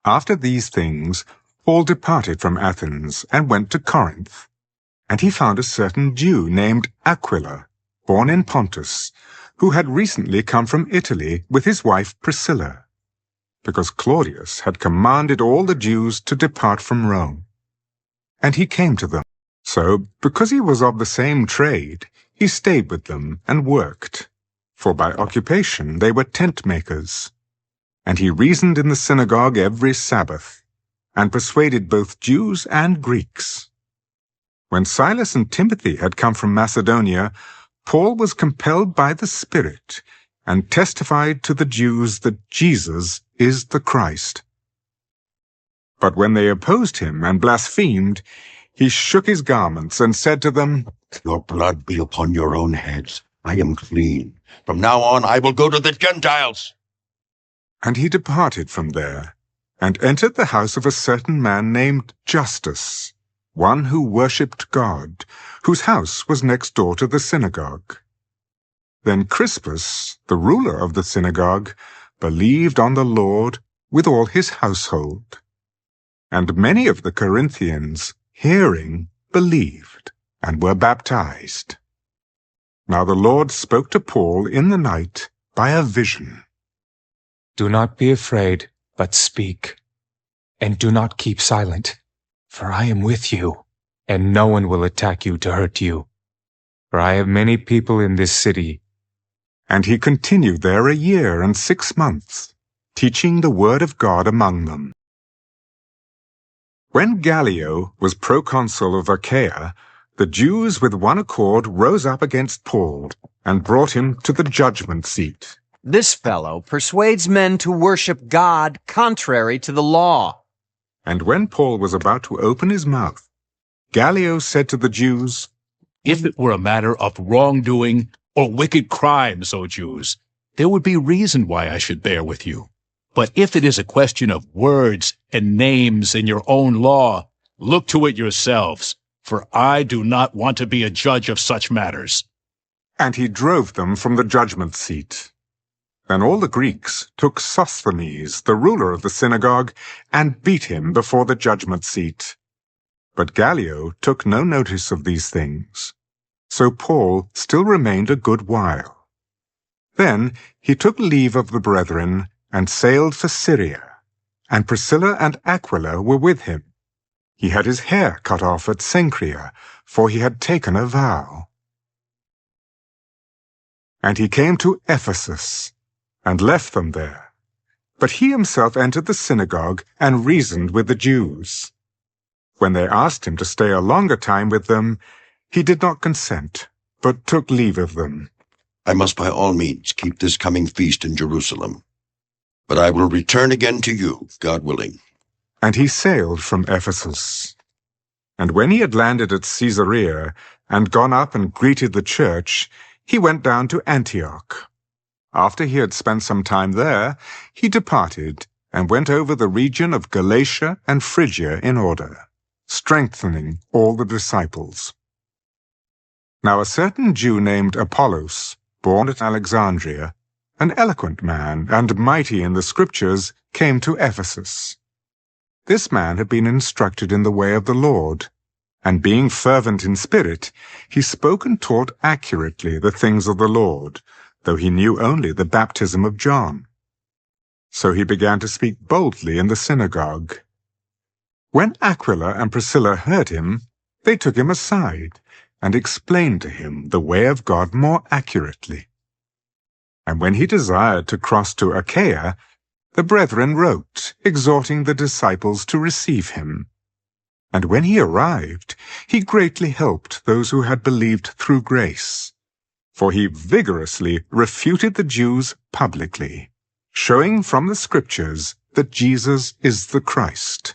After these things, Paul departed from Athens and went to Corinth. And he found a certain Jew named Aquila, born in Pontus, who had recently come from Italy with his wife Priscilla, because Claudius had commanded all the Jews to depart from Rome. And he came to them. So, because he was of the same trade, he stayed with them and worked, for by occupation they were tent makers. And he reasoned in the synagogue every Sabbath, and persuaded both Jews and Greeks. When Silas and Timothy had come from Macedonia, Paul was compelled by the Spirit, and testified to the Jews that Jesus is the Christ. But when they opposed him and blasphemed, he shook his garments and said to them, "Your blood be upon your own heads. I am clean. From now on I will go to the Gentiles." And he departed from there, and entered the house of a certain man named Justus, one who worshipped God, whose house was next door to the synagogue. Then Crispus, the ruler of the synagogue, believed on the Lord with all his household. And many of the Corinthians, hearing, believed, and were baptized. Now the Lord spoke to Paul in the night by a vision. "Do not be afraid, but speak, and do not keep silent, for I am with you, and no one will attack you to hurt you. For I have many people in this city." And he continued there 1 year and 6 months, teaching the word of God among them. When Gallio was proconsul of Achaia, the Jews with one accord rose up against Paul and brought him to the judgment seat. "This fellow persuades men to worship God contrary to the law." And when Paul was about to open his mouth, Gallio said to the Jews, "If it were a matter of wrongdoing or wicked crimes, O Jews, there would be reason why I should bear with you. But if it is a question of words and names in your own law, look to it yourselves, for I do not want to be a judge of such matters." And he drove them from the judgment seat. Then all the Greeks took Sosthenes, the ruler of the synagogue, and beat him before the judgment seat. But Gallio took no notice of these things. So Paul still remained a good while. Then he took leave of the brethren and sailed for Syria, and Priscilla and Aquila were with him. He had his hair cut off at Cenchrea, for he had taken a vow. And he came to Ephesus, and left them there. But he himself entered the synagogue and reasoned with the Jews. When they asked him to stay a longer time with them, he did not consent, but took leave of them. "I must by all means keep this coming feast in Jerusalem. But I will return again to you, God willing." And he sailed from Ephesus. And when he had landed at Caesarea, and gone up and greeted the church, he went down to Antioch. After he had spent some time there, he departed, and went over the region of Galatia and Phrygia in order, strengthening all the disciples. Now a certain Jew named Apollos, born at Alexandria, an eloquent man and mighty in the Scriptures, came to Ephesus. This man had been instructed in the way of the Lord, and being fervent in spirit, he spoke and taught accurately the things of the Lord, though he knew only the baptism of John. So he began to speak boldly in the synagogue. When Aquila and Priscilla heard him, they took him aside, and explained to him the way of God more accurately. And when he desired to cross to Achaia, the brethren wrote, exhorting the disciples to receive him. And when he arrived, he greatly helped those who had believed through grace. For he vigorously refuted the Jews publicly, showing from the Scriptures that Jesus is the Christ.